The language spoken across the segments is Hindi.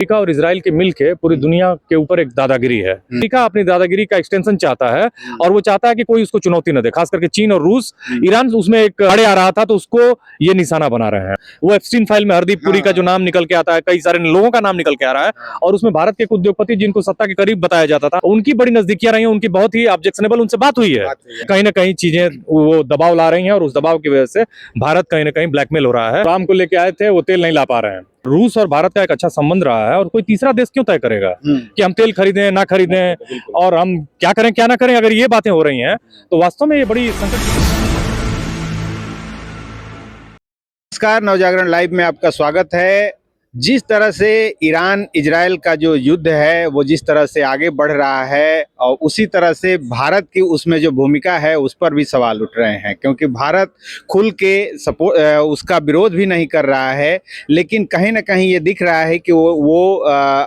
अमेरिका और इजराइल के मिल के पूरी दुनिया के ऊपर एक दादागिरी है। अमेरिका अपनी दादागिरी का एक्सटेंशन चाहता है और वो चाहता है कि कोई उसको चुनौती न दे, खास करके चीन और रूस। ईरान उसमें एक आड़े आ रहा था तो उसको ये निशाना बना रहे हैं। वो एप्स्टीन फाइल में हरदीप पुरी का जो नाम निकल के आता है, कई सारे लोगों का नाम निकल के आ रहा है और उसमें भारत के उद्योगपति जिनको सत्ता के करीब बताया जाता था, उनकी बड़ी नजदीकियां रही हैं, उनकी बहुत ही ऑब्जेक्शनेबल उनसे बात हुई है। कहीं ना कहीं चीजें वो दबाव ला रही हैं और उस दबाव की वजह से भारत कहीं ना कहीं ब्लैकमेल हो रहा है। काम को लेके आए थे, वो तेल नहीं ला पा रहे हैं। रूस और भारत का एक अच्छा संबंध रहा है और कोई तीसरा देश क्यों तय करेगा कि हम तेल खरीदें ना खरीदें और हम क्या करें क्या ना करें। अगर ये बातें हो रही हैं तो वास्तव में ये बड़ी नमस्कार, नवजागरण लाइव में आपका स्वागत है। जिस तरह से ईरान इजराइल का जो युद्ध है वो जिस तरह से आगे बढ़ रहा है और उसी तरह से भारत की उसमें जो भूमिका है उस पर भी सवाल उठ रहे हैं, क्योंकि भारत खुल के उसका विरोध भी नहीं कर रहा है, लेकिन कहीं ना कहीं ये दिख रहा है कि वो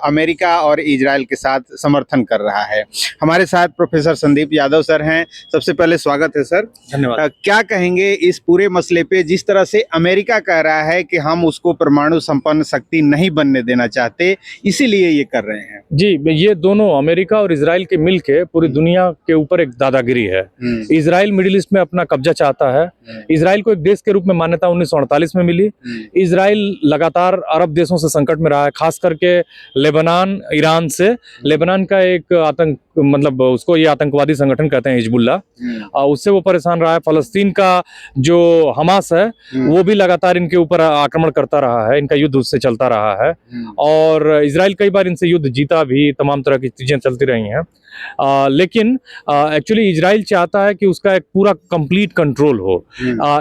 अमेरिका और इजराइल के साथ समर्थन कर रहा है। हमारे साथ प्रोफेसर संदीप यादव सर हैं। सबसे पहले स्वागत है सर। धन्यवाद। क्या कहेंगे इस पूरे मसले पे, जिस तरह से अमेरिका कह रहा है कि हम उसको परमाणु संपन्न शक्ति नहीं बनने देना चाहते, इसीलिए ये कर रहे हैं। जी, ये दोनों अमेरिका और इजराइल के मिल के पूरी दुनिया के ऊपर एक दादागिरी है। इजराइल मिडिल ईस्ट में अपना कब्जा चाहता है। इजराइल को एक देश के रूप में मान्यता 1948 में मिली। इजराइल लगातार अरब देशों से संकट में रहा है, खास करके लेबनान, ईरान से। लेबनान का एक आतंक मतलब उसको ये आतंकवादी संगठन कहते हैं, हिजबुल्ला, उससे वो परेशान रहा है। फलस्तीन का जो हमास है वो भी लगातार इनके ऊपर आक्रमण करता रहा है, इनका युद्ध उससे चलता रहा है और इजराइल कई बार इनसे युद्ध जीता भी, तमाम तरह की चीजें चलती रही हैं। लेकिन एक्चुअली इजराइल चाहता है कि उसका एक पूरा कंप्लीट कंट्रोल हो।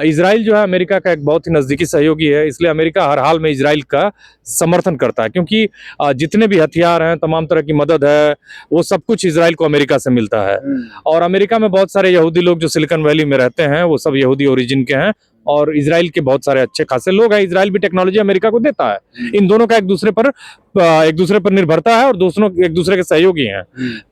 इजराइल जो है अमेरिका का एक बहुत ही नजदीकी सहयोगी है, इसलिए अमेरिका हर हाल में इजराइल का समर्थन करता है, क्योंकि जितने भी हथियार हैं, तमाम तरह की मदद है, वो सब कुछ इजराइल को अमेरिका से मिलता है। और अमेरिका में बहुत सारे यहूदी लोग जो सिलिकॉन वैली में रहते हैं वो सब यहूदी ओरिजिन के हैं और इजराइल के बहुत सारे अच्छे खासे लोग हैं। इजराइल भी टेक्नोलॉजी अमेरिका को देता है। इन दोनों का एक दूसरे पर निर्भरता है और दोनों एक दूसरे के सहयोगी हैं।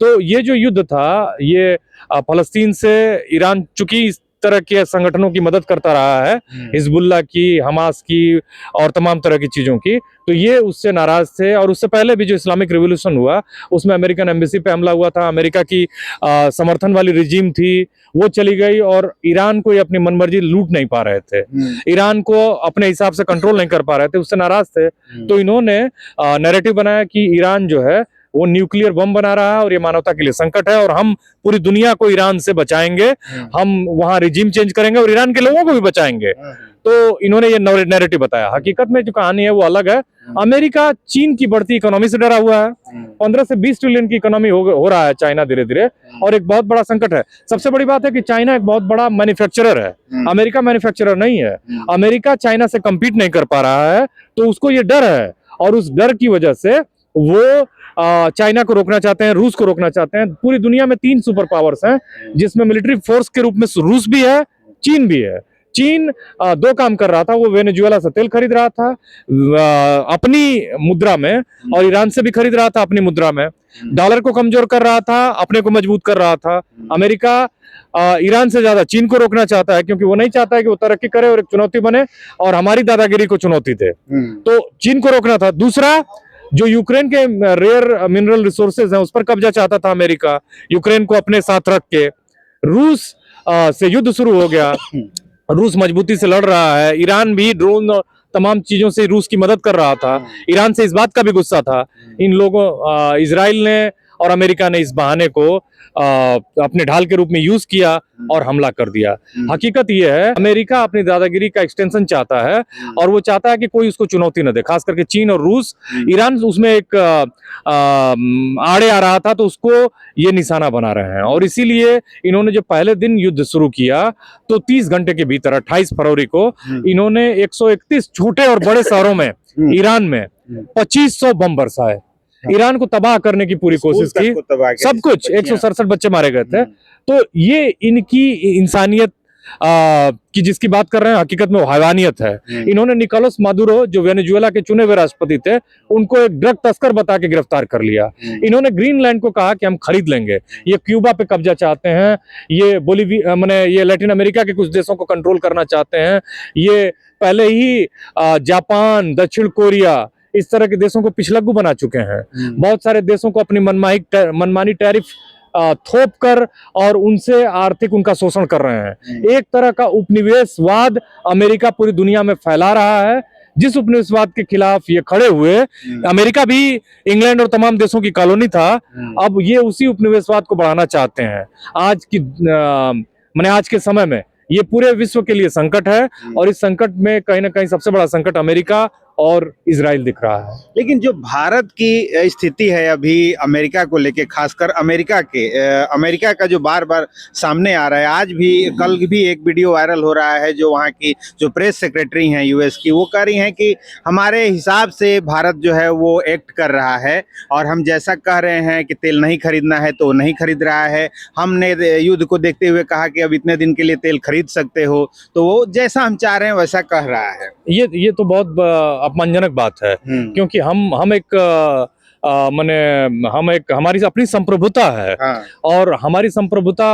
तो ये जो युद्ध था, ये फलस्तीन से ईरान चूंकि इस तरह के संगठनों की मदद करता रहा है, हिजबुल्ला की, हमास की और तमाम तरह की चीजों की, तो ये उससे नाराज थे। और उससे पहले भी जो इस्लामिक रिवॉल्यूशन हुआ उसमें अमेरिकन एम्बेसी पे हमला हुआ था। अमेरिका की समर्थन वाली रिजीम थी, वो चली गई और ईरान को ये अपनी मनमर्जी लूट नहीं पा रहे थे, ईरान को अपने हिसाब से कंट्रोल नहीं कर पा रहे थे, उससे नाराज थे। तो इन्होंने नैरेटिव बनाया कि ईरान जो है वो न्यूक्लियर बम बना रहा है और ये मानवता के लिए संकट है और हम पूरी दुनिया को ईरान से बचाएंगे, हम वहां रिजीम चेंज करेंगे और ईरान के लोगों को भी बचाएंगे। तो इन्होंने ये नैरेटिव बताया। हकीकत में जो कहानी है वो अलग है। अमेरिका चीन की बढ़ती इकोनॉमी से डरा हुआ है। 15 से 20 ट्रिलियन की इकोनॉमी हो रहा है चाइना धीरे धीरे, और एक बहुत बड़ा संकट है। सबसे बड़ी बात है कि चाइना एक बहुत बड़ा मैन्युफैक्चरर है, अमेरिका मैन्युफैक्चरर नहीं है। अमेरिका चाइना से कम्पीट नहीं कर पा रहा है, तो उसको ये डर है और उस डर की वजह से वो चाइना को रोकना चाहते हैं, रूस को रोकना चाहते हैं। पूरी दुनिया में 3 सुपर पावर्स हैं, जिसमें मिलिट्री फोर्स के रूप में रूस भी है, चीन भी है। चीन 2 काम कर रहा था, वो वेनेजुएला से तेल खरीद रहा था अपनी मुद्रा में और ईरान से भी खरीद रहा था अपनी मुद्रा में। डॉलर को कमजोर कर रहा था, अपने को मजबूत कर रहा था। अमेरिका ईरान से ज्यादा चीन को रोकना चाहता है, क्योंकि वो नहीं चाहता है कि वो तरक्की करे और एक चुनौती बने और हमारी दादागिरी को चुनौती दे। तो चीन को रोकना था। दूसरा, जो यूक्रेन के रेयर मिनरल रिसोर्सेज हैं उस पर कब्जा चाहता था अमेरिका, यूक्रेन को अपने साथ रख के। रूस से युद्ध शुरू हो गया, रूस मजबूती से लड़ रहा है। ईरान भी ड्रोन और तमाम चीजों से रूस की मदद कर रहा था। ईरान से इस बात का भी गुस्सा था। इन लोगों इजराइल ने और अमेरिका ने इस बहाने को अपने ढाल के रूप में यूज किया और हमला कर दिया। हकीकत यह है, अमेरिका अपनी दादागिरी का एक्सटेंशन चाहता है और वो चाहता है कि कोई उसको चुनौती न दे, खास करके चीन और रूस। ईरान उसमें एक आड़े आ रहा था तो उसको ये निशाना बना रहे हैं और इसीलिए इन्होंने जो पहले दिन युद्ध शुरू किया तो 30 घंटे के भीतर 28 फरवरी को इन्होंने 131 छोटे और बड़े शहरों में ईरान में 2500 बम बरसाए। ईरान को तबाह करने की पूरी कोशिश की, सब कुछ। 167 बच्चे मारे गए थे। तो ये इनकी इंसानियत की जिसकी बात कर रहे हैं, हकीकत में वो हैवानियत है। इन्होंने निकोलस मादुरो, जो वेनेजुएला के चुने हुए राष्ट्रपति थे, उनको एक ड्रग तस्कर बता के गिरफ्तार कर लिया। इन्होंने ग्रीनलैंड को कहा कि हम खरीद लेंगे। ये क्यूबा पे कब्जा चाहते हैं, ये बोलीविया माने ये लैटिन अमेरिका के कुछ देशों को कंट्रोल करना चाहते हैं। ये पहले ही जापान, दक्षिण कोरिया, इस तरह के देशों को पिछलग्गू बना चुके हैं। बहुत सारे देशों को अपनी मनमानी टैरिफ थोप कर और उनसे आर्थिक उनका शोषण कर रहे हैं। एक तरह का उपनिवेशवाद अमेरिका पूरी दुनिया में फैला रहा है। जिस उपनिवेशवाद के खिलाफ ये खड़े हुए, अमेरिका भी इंग्लैंड और तमाम देशों की कॉलोनी था, अब ये उसी उपनिवेशवाद को बढ़ाना चाहते हैं। आज के समय में ये पूरे विश्व के लिए संकट है और इस संकट में कहीं ना कहीं सबसे बड़ा संकट अमेरिका और इजराइल दिख रहा है। लेकिन जो भारत की स्थिति है अभी अमेरिका को लेके, खासकर अमेरिका का जो बार बार सामने आ रहा है, आज भी कल भी एक वीडियो वायरल हो रहा है जो वहाँ की जो प्रेस सेक्रेटरी हैं यूएस की, वो कह रही हैं कि हमारे हिसाब से भारत जो है वो एक्ट कर रहा है और हम जैसा कह रहे हैं कि तेल नहीं खरीदना है तो नहीं खरीद रहा है। हमने युद्ध को देखते हुए कहा कि अब इतने दिन के लिए तेल खरीद सकते हो, तो वो जैसा हम चाह रहे हैं वैसा कह रहा है। ये तो बहुत अपमानजनक बात है, क्योंकि हम एक हमारी अपनी संप्रभुता है। हाँ। और हमारी संप्रभुता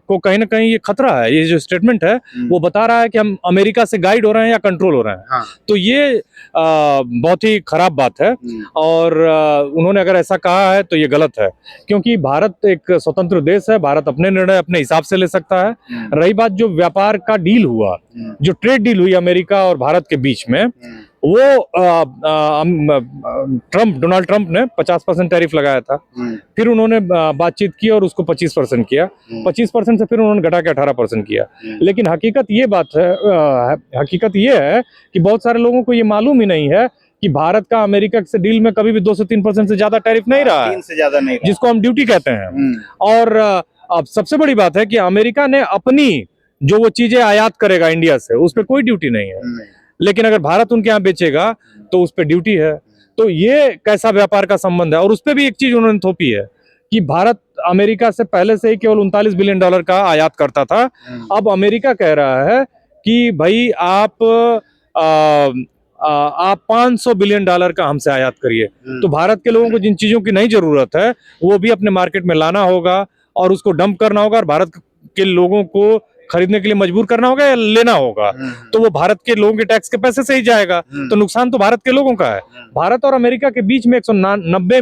को कहीं ना कहीं ये खतरा है। ये जो स्टेटमेंट है वो बता रहा है कि हम अमेरिका से गाइड हो रहे हैं या कंट्रोल हो रहे हैं। हाँ। तो ये बहुत ही खराब बात है और उन्होंने अगर ऐसा कहा है तो ये गलत है, क्योंकि भारत एक स्वतंत्र देश है। भारत अपने निर्णय अपने हिसाब से ले सकता है। रही बात जो व्यापार का डील हुआ, जो ट्रेड डील हुई अमेरिका और भारत के बीच में, वो डोनाल्ड ट्रंप ने 50% टैरिफ लगाया था। फिर उन्होंने बातचीत की और उसको 25% किया। 25% से फिर उन्होंने घटा के 18% किया। लेकिन हकीकत ये है कि बहुत सारे लोगों को ये मालूम ही नहीं है कि भारत का अमेरिका से डील में कभी भी 2 से 3% से ज्यादा टैरिफ नहीं रहा है, 3 से ज्यादा नहीं रहा, जिसको हम ड्यूटी कहते हैं। और अब सबसे बड़ी बात है कि अमेरिका ने अपनी जो वो चीजें आयात करेगा इंडिया से, उस पर कोई ड्यूटी नहीं है। लेकिन अगर भारत उनके यहाँ बेचेगा तो उस पर ड्यूटी है। तो ये कैसा व्यापार का संबंध है। और उस पर भी एक चीज उन्होंने थोपी है कि भारत अमेरिका से पहले से ही केवल $39 बिलियन का आयात करता था। अब अमेरिका कह रहा है कि भाई आप $500 बिलियन का हमसे आयात करिए। तो भारत के लोगों को जिन चीजों की नहीं जरूरत है वो भी अपने मार्केट में लाना होगा और उसको डंप करना होगा और भारत के लोगों को खरीदने के लिए मजबूर करना होगा या लेना होगा। तो वो भारत के लोगों के टैक्स के पैसे से ही जाएगा। तो नुकसान तो भारत के लोगों का है। भारत और अमेरिका के बीच में $190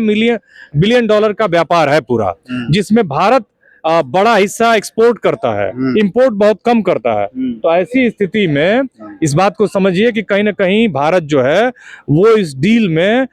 बिलियन का व्यापार है पूरा, जिसमें भारत बड़ा हिस्सा एक्सपोर्ट करता है, इंपोर्ट बहुत कम करता है। तो ऐसी स्थिति में इस बात को समझिए कि कहीं ना कहीं भारत जो है वो इस डील में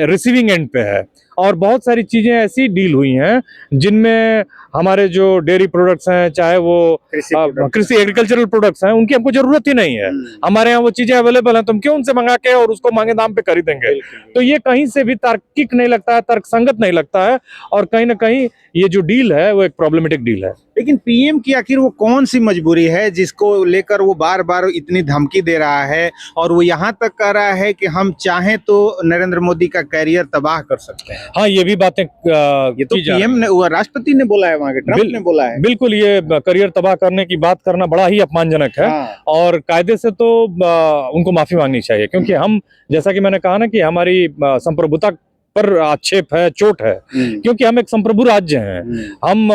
रिसीविंग एंड पे है। और बहुत सारी चीजें ऐसी डील हुई हैं जिनमें हमारे जो डेयरी प्रोडक्ट्स हैं, चाहे वो कृषि एग्रीकल्चरल प्रोडक्ट्स हैं, उनकी हमको जरूरत ही नहीं है। हमारे यहाँ वो चीजें अवेलेबल हैं, तो हम क्यों उनसे मंगा के और उसको महंगे दाम पे खरीदेंगे। तो ये कहीं से भी तार्किक नहीं लगता है, तर्कसंगत नहीं लगता है। और कहीं ना कहीं ये जो डील है वो एक प्रॉब्लमेटिक डील है। लेकिन पीएम की आखिर वो कौन सी मजबूरी है जिसको लेकर वो बार बार इतनी धमकी दे रहा है और वो यहाँ तक कह रहा है कि हम चाहें तो नरेंद्र मोदी का कैरियर तबाह कर सकते हैं। हाँ, ये भी बातें ये तो पीएम ने, वो राष्ट्रपति ने बोला है, वहाँ के ट्रंप ने बोला है। बिल्कुल, ये करियर तबाह करने की बात करना बड़ा ही अपमानजनक है। और कायदे से तो उनको माफी मांगनी चाहिए, क्योंकि हम, जैसा कि मैंने कहा ना, कि हमारी संप्रभुता पर आक्षेप है, चोट है, क्योंकि हम एक संप्रभु राज्य हैं, हम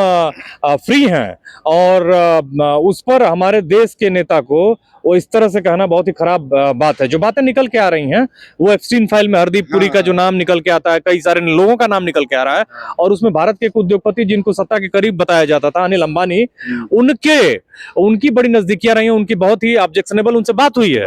फ्री हैं। और उस पर हमारे देश के नेता को वो इस तरह से कहना बहुत ही खराब बात है। जो बातें निकल के आ रही हैं वो एप्स्टीन फाइल में हरदीप पुरी का जो नाम निकल के आता है, कई सारे लोगों का नाम निकल के आ रहा है। और उसमें भारत के एक उद्योगपति जिनको सत्ता के करीब बताया जाता था, अनिल अंबानी, उनकी बड़ी नजदीकियां रही हैं, उनकी बहुत ही ऑब्जेक्शनेबल उनसे बात हुई है।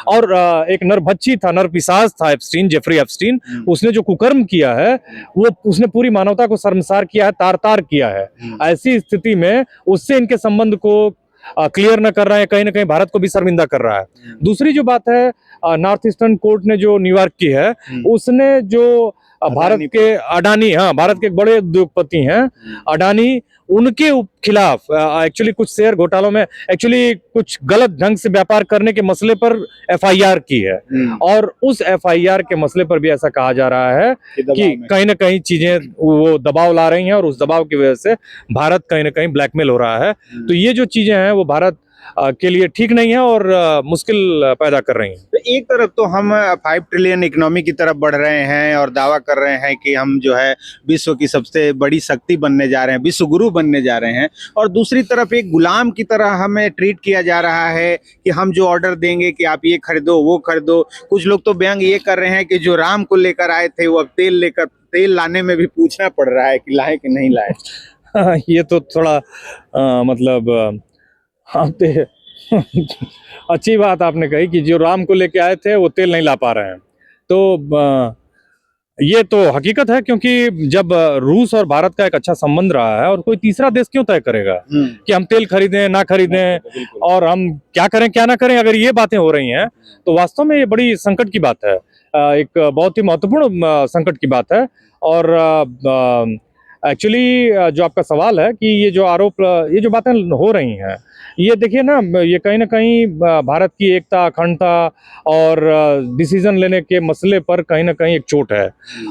और एक नरभक्षी था, नरपिशाच था एप्स्टीन, जेफरी एप्स्टीन। उसने जो कुकर्म किया है वो उसने पूरी मानवता को शर्मसार किया है, तार-तार किया है। ऐसी स्थिति में उससे इनके संबंध को क्लियर न कर रहा है, कहीं ना कहीं भारत को भी शर्मिंदा कर रहा है। दूसरी जो बात है, नॉर्थ ईस्टर्न कोर्ट ने जो न्यूयॉर्क की है, उसने जो भारत के अडानी, हाँ, भारत के एक बड़े उद्योगपति हैं अडानी, उनके खिलाफ एक्चुअली कुछ शेयर घोटालों में एक्चुअली कुछ गलत ढंग से व्यापार करने के मसले पर एफआईआर की है। और उस एफआईआर के मसले पर भी ऐसा कहा जा रहा है कि कहीं ना कहीं चीजें वो दबाव ला रही हैं और उस दबाव की वजह से भारत कहीं ना कहीं ब्लैकमेल हो रहा है। तो ये जो चीजें हैं वो भारत के लिए ठीक नहीं है और मुश्किल पैदा कर रही हैं। एक तरफ तो हम 5 ट्रिलियन इकोनॉमी की तरफ बढ़ रहे हैं और दावा कर रहे हैं कि हम जो है विश्व की सबसे बड़ी शक्ति बनने जा रहे हैं, विश्व गुरु बनने जा रहे हैं, और दूसरी तरफ एक गुलाम की तरह हमें ट्रीट किया जा रहा है कि हम जो ऑर्डर देंगे कि आप ये खरीदो वो खरीदो। कुछ लोग तो व्यंग ये कर रहे हैं कि जो राम को लेकर आए थे वो अब तेल लाने में भी पूछना पड़ रहा है कि लाए कि नहीं लाए। हाँ, ये तो थोड़ा मतलब आप अच्छी बात आपने कही कि जो राम को लेके आए थे वो तेल नहीं ला पा रहे हैं। तो ये तो हकीकत है, क्योंकि जब रूस और भारत का एक अच्छा संबंध रहा है, और कोई तीसरा देश क्यों तय करेगा कि हम तेल खरीदें ना खरीदें और हम क्या करें क्या ना करें। अगर ये बातें हो रही हैं तो वास्तव में ये बड़ी संकट की बात है, एक बहुत ही महत्वपूर्ण संकट की बात है। और एक्चुअली जो आपका सवाल है कि ये जो आरोप, ये जो बातें हो रही हैं, ये देखिए ना, ये कहीं ना कहीं भारत की एकता, अखंडता और डिसीजन लेने के मसले पर कहीं ना कहीं एक चोट है।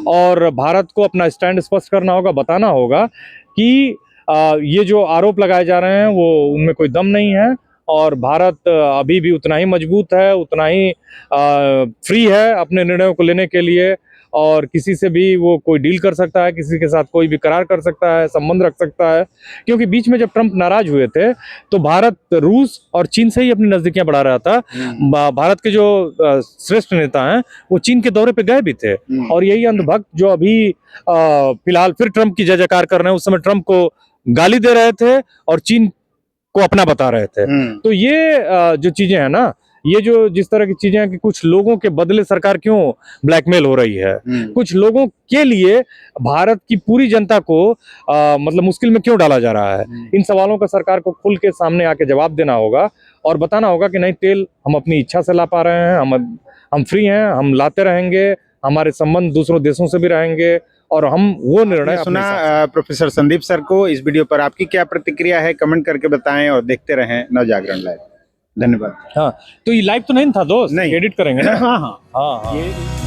और भारत को अपना स्टैंड स्पष्ट करना होगा, बताना होगा कि ये जो आरोप लगाए जा रहे हैं वो उनमें कोई दम नहीं है, और भारत अभी भी उतना ही मजबूत है, उतना ही फ्री है अपने निर्णयों को लेने के लिए, और किसी से भी वो कोई डील कर सकता है, किसी के साथ कोई भी करार कर सकता है, संबंध रख सकता है। क्योंकि बीच में जब ट्रंप नाराज हुए थे तो भारत रूस और चीन से ही अपनी नजदीकियां बढ़ा रहा था। भारत के जो श्रेष्ठ नेता हैं वो चीन के दौरे पे गए भी थे, और यही अंधभक्त जो अभी फिलहाल फिर ट्रंप की जय जयकार कर रहे हैं, उस समय ट्रंप को गाली दे रहे थे और चीन को अपना बता रहे थे। तो ये जो चीजें हैं ना, ये जो जिस तरह की चीजें हैं कि कुछ लोगों के बदले सरकार क्यों ब्लैकमेल हो रही है, कुछ लोगों के लिए भारत की पूरी जनता को मतलब मुश्किल में क्यों डाला जा रहा है, इन सवालों का सरकार को खुल के सामने आके जवाब देना होगा और बताना होगा कि नहीं, तेल हम अपनी इच्छा से ला पा रहे हैं, हम फ्री हैं, हम लाते रहेंगे, हमारे संबंध दूसरों देशों से भी रहेंगे, और हम वो निर्णय सुना। प्रोफेसर संदीप सर को इस वीडियो पर आपकी क्या प्रतिक्रिया है, कमेंट करके बताएं और देखते रहें नवजागरण लाइव। धन्यवाद। हाँ, तो ये लाइव तो नहीं था दोस्त, नहीं, एडिट करेंगे ना। हाँ हाँ हाँ हाँ।